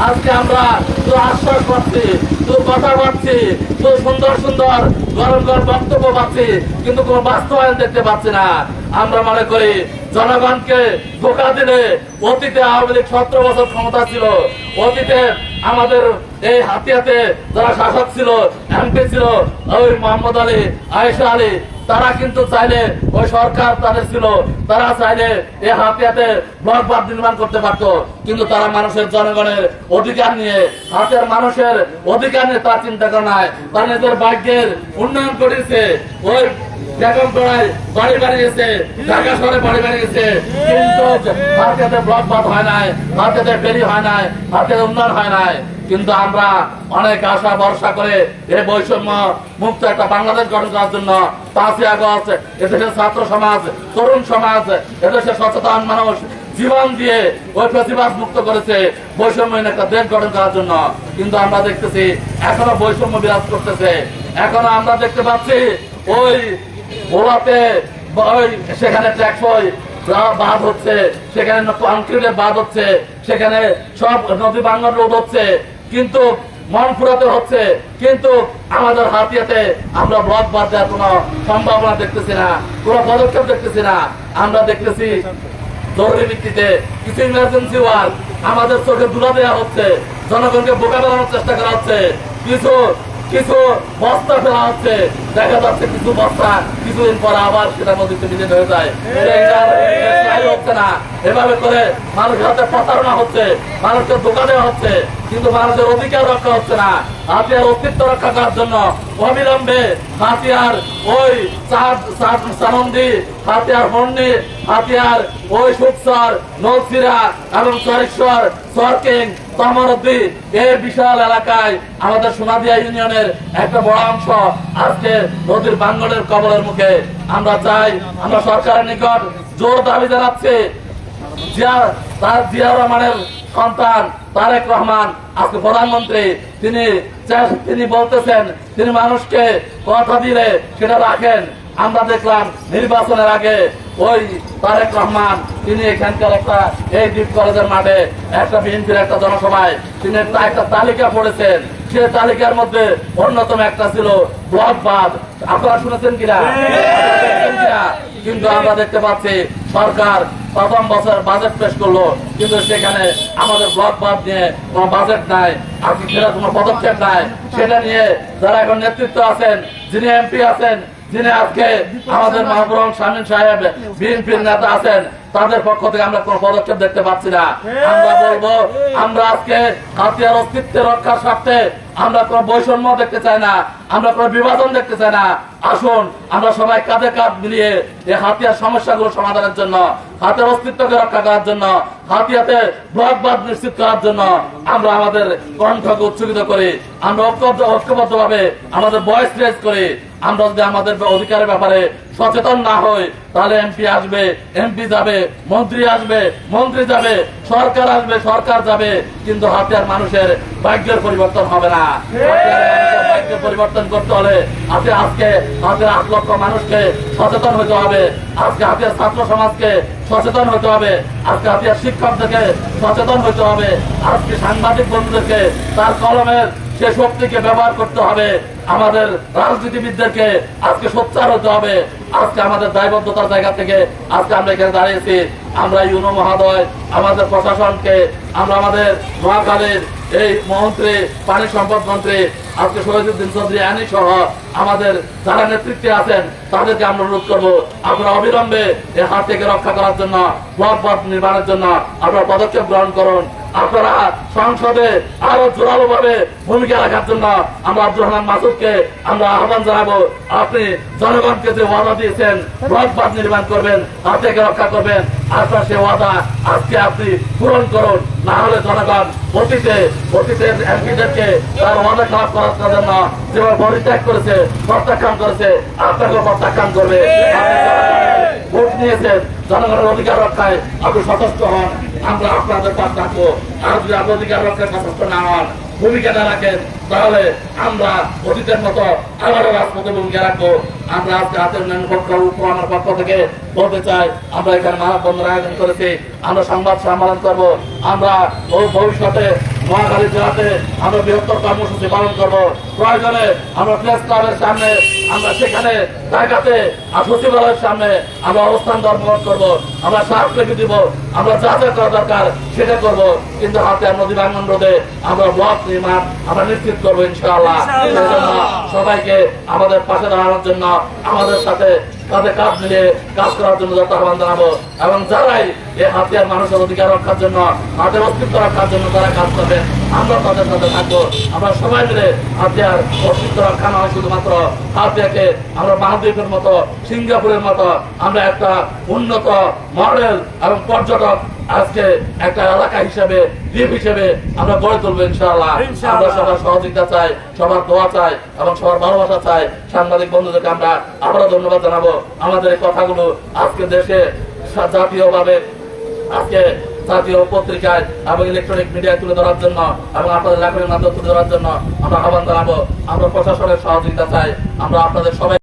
আজকে আমরা তো আশ্বাস পাচ্ছি, তো কথা পাচ্ছি, তো সুন্দর সুন্দর গরম গরম বক্তব্য পাচ্ছি, কিন্তু কোনো বাস্তবায়ন দেখতে পাচ্ছি না। আমরা মনে করি জনগণকে ধোঁকা দিলে, অতীতে আওয়ামী লীগ 17 বছর ক্ষমতা ছিল, অতীতে আমাদের এই হাতিয়াতে যারা শাসক ছিল, এমপি ছিল, ওই মোহাম্মদ আলী, আয়েশা আলী, তারা কিন্তু চাইলে, ওই সরকার তাদের ছিল, তারা চাইলে এই হাতিয়াতে ব্লক বাঁধ নির্মাণ করতে পারতো, কিন্তু তারা মানুষের জনগণের অধিকার নিয়ে, হাতিয়ার মানুষের অধিকার নিয়ে তার চিন্তা করে নাই। তারা নিজের ভাগ্যের উন্নয়ন করেছে, ওই বেগম পড়ায় বাড়ি বানিয়েছে, ঢাকা শহরে বাড়ি বানিয়েছে, কিন্তু হাতিয়াতে ব্লক বাঁধ হয় নাই, হাতিয়াতে ফেরি হয় নাই, হাতিয়াতে উন্নয়ন হয় নাই। কিন্তু আমরা অনেক আশা ভরসা করে এই বৈষম্য মুক্ত একটা বাংলাদেশ গঠন করার জন্য 5ই আগস্ট এদেশের ছাত্র সমাজ, তরুণ সমাজ, এদেশের সচেতন মানুষ জীবন দিয়ে ওই প্রতিবাদ মুক্ত করেছে বৈষম্যহীন একটা দেশ গঠন করার জন্য। কিন্তু আমরা দেখতেছি এখনো বৈষম্য বিরাজ করতেছে। এখনো আমরা দেখতে পাচ্ছি ওই ভোলাতে সেখানে ট্যাক্সই বাদ হচ্ছে, সেখানে কংক্রিটের বাদ হচ্ছে, সেখানে সব নদী ভাঙন রোধ হচ্ছে, কিন্তু মন ফুরাতে হচ্ছে, কিন্তু আমাদের হাতিয়াতে আমরা ব্লক বাদ দেওয়ার কোন সম্ভাবনা দেখতেছি না, কোন পদক্ষেপ দেখতেছি না। আমরা দেখতেছি জরুরি ভিত্তিতে কিছু ইমার্জেন্সি ওয়ার্ক আমাদের চোখে তুলে দেওয়া হচ্ছে, জনগণকে বোকা বানানোর চেষ্টা করা হচ্ছে, কিছু কিছু বস্তা ফেলা হচ্ছে, দেখা যাচ্ছে কিছু বস্তা কিছুদিন পরে আবার সেটা নদীতে বিলীন হয়ে যায়, হচ্ছে না। এভাবে করে মানুষের হাতে প্রতারণা হচ্ছে, মানুষকে ধোঁকা দেওয়া হচ্ছে, কিন্তু মানুষের অধিকার রক্ষা হচ্ছে না। হাতিয়ার অস্তিত্ব রক্ষা করার জন্য অবিলম্বে হাতিয়ার ওই সানন্দি, হাতিয়ার হন্ডি, হাতিয়ার ওই সুকসর, নলসিরা এবং চরেশ্বর, সরকিং, তমরদ্দি, এই বিশাল এলাকায় আমাদের সোনাদিয়া ইউনিয়নের একটা বড় অংশ আজকে নদীর ভাঙ্গনের কবলের মুখে। আমরা চাই, আমরা সরকারের নিকট জোর দাবি জানাচ্ছি, জিয়া রহমানের সন্তান তারেক রহমান আজকে প্রধানমন্ত্রী, তিনি বলতেছেন তিনি মানুষকে কথা দিলে সেটা রাখেন। আমরা দেখলাম নির্বাচনের আগে ওই তারেক রহমান তিনি এখানকার একটা এই ডিপ কলেজের মাঠে একটা বিএনপির একটা জনসভায় তিনি একটা তালিকা পড়েছেন, সে তালিকার মধ্যে অন্যতম একটা ছিল ব্লক বাঁধ। আপনারা শুনেছেন কিনা? কিন্তু আমরা দেখতে পাচ্ছি সরকার প্রথম বছর বাজেট পেশ করলো, কিন্তু সেখানে আমাদের ব্লক বাঁধ নিয়ে কোনো বাজেট নাই, আর সেটা কোনো পদক্ষেপ নাই। সেটা নিয়ে যারা এখন নেতৃত্ব আছেন, যিনি এমপি আছেন, যিনি আজকে আমাদের মাহবুব শামীম সাহেব বিএনপির নেতা আছেন, তাদের পক্ষ থেকে আমরা কোন পদক্ষেপ দেখতে পাচ্ছি না। আমরা বলবো, আমরা আজকে হাতিয়ার অস্তিত্বের রক্ষার স্বার্থে আমরা কোন বৈষম্য দেখতে চাই না, আমরা কোন বিভাজন দেখতে চাই না। আসুন আমরা সবাই কাঁধে কাঁধ মিলিয়ে এই হাতিয়ার সমস্যাগুলো সমাধানের জন্য, হাতিয়ার অস্তিত্বকে রক্ষা করার জন্য, হাতিয়াতে ব্লক বাঁধ নিশ্চিত করার জন্য আমরা আমাদের কণ্ঠকে উচ্চকিত করি, আমরা ঐক্যবদ্ধ ভাবে আমাদের ভয়েস রেজ করি। আমরা যদি আমাদের অধিকারের ব্যাপারে সচেতন না হই, তাহলে এমপি আসবে, এমপি যাবে, মন্ত্রী আসবে, মন্ত্রী যাবে, সরকার আসবে, সরকার যাবে, কিন্তু হাতিয়ার মানুষের ভাগ্যের পরিবর্তন হবে না। ভাগ্য পরিবর্তন করতে হলে আজকে হাতের 8 লক্ষ মানুষকে সচেতন হতে হবে, আজকে হাতিয়ার ছাত্র সমাজকে সচেতন হতে হবে, আজকে হাতিয়ার শিক্ষকদেরকে সচেতন হতে হবে, আজকে সাংবাদিক বন্ধুদেরকে তার কলমের সে শক্তিকে ব্যবহার করতে হবে, আমাদের রাজনীতিবিদদেরকে আজকে সোচ্চার হতে হবে। আজকে আমাদের দায়বদ্ধতার জায়গা থেকে আজকে আমরা এখানে দাঁড়িয়েছি। আমরা ইউনো মহোদয়, আমাদের প্রশাসনকে, আমরা আমাদের নোয়াখালীর এই মন্ত্রী, পানি সম্পদ মন্ত্রী আজকে শহীদুদ্দিন চৌধুরী আনি সহ আমাদের যারা নেতৃত্বে আছেন তাদেরকে আমরা অনুরোধ করবো, আপনারা অবিলম্বে এই হাত থেকে রক্ষা করার জন্য, ব্লক বাঁধ নির্মাণের জন্য আপনারা পদক্ষেপ গ্রহণ করুন। আপনারা সংসদে আরো জোরালো ভাবে ভূমিকা রাখার জন্য আমরা আব্দুর রহমান মাসুদকে আমরা আহ্বান জানাবো। আপনি জনগণকে যে ওয়াদা দিয়েছেন ব্লক বাঁধ নির্মাণ করবেন, হাত থেকে রক্ষা করবেন, আপনার সে ওয়াদা আজকে আপনি পূরণ করুন। না হলে জনগণ অতীতের এমপিদেরকে তার ওয়াদা খারাপ করার জন্য যেভাবে পরিত্যাগ করেছে, প্রত্যাখ্যান করেছে, আপনাকেও প্রত্যাখ্যান করবে। ভোট নিয়েছেন, জনগণের অধিকার রক্ষায় আপনি সচেষ্ট হন, আমরা আপনাদের পাশ থাকবো। আর যদি আপনি অধিকার রক্ষায় সচেষ্ট না হন, ভূমিকা না রাখেন, তাহলে আমরা অতীতের মতো আবারও রাজপথে ভূমিকা রাখবো। আমরা আজকে হাতের উন্নয়ন আমার পক্ষ থেকে বলতে চাই, আমরা এখানে মানববন্ধন আয়োজন করেছি, আমরা সংবাদ সম্মেলন করবো, আমরা ভবিষ্যতে নোয়াখালী জেলাতে আমরা বৃহত্তর কর্মসূচি পালন করব। প্রয়োজনে আমরা প্রেস ক্লাবের সামনে, আমরা সেখানে ঢাকাতে আর সচিবালয়ের সামনে আমরা অবস্থান ধর্মঘট করব, আমরা স্মারকলিপি দিব, আমরা যা যা করা দরকার সেটা করব। কিন্তু হাতিয়ার নদী ভাঙন রোধে আমরা ব্লক নির্মাণ আমরা নিশ্চিত করবো ইনশাআল্লাহ। সেই জন্য সবাইকে আমাদের পাশে দাঁড়ানোর জন্য, আমাদের সাথে কাঁধে কাঁধ মিলিয়ে কাজ করার জন্য যত আহ্বান জানাবো। এবং যারাই এই হাতিয়ার মানুষের অধিকার রক্ষার জন্য, তাদের অস্তিত্ব রক্ষার জন্য যারা কাজ করবেন, আমরা তাদের সাথে থাকবো। আমরা সবাই মিলে হাতিয়ার অস্তিত্ব রক্ষা নয়, শুধুমাত্র হাতিয়াকে আমরা মালদ্বীপের মতো, সিঙ্গাপুরের মতো আমরা একটা উন্নত মডেল এবং পর্যটক আজকে একটা এলাকা হিসেবে, দ্বীপ হিসেবে আমরা গড়ে তুলবো ইনশাআল্লাহ। আমরা সবার সহযোগিতা চাই, সবার দোয়া চাই এবং সবার ভালোবাসা চাই। সাংবাদিক বন্ধুদেরকে আমরা আবারও ধন্যবাদ জানাবো। আমাদের এই কথাগুলো আজকে দেশে জাতীয়ভাবে, আজকে জাতীয় পত্রিকায় এবং ইলেকট্রনিক মিডিয়ায় তুলে ধরার জন্য এবং আপনাদের লেখনের মাধ্যমে তুলে ধরার জন্য আমরা আহ্বান জানাবো। আমরা প্রশাসনের সহযোগিতা চাই। আমরা আপনাদের সবাই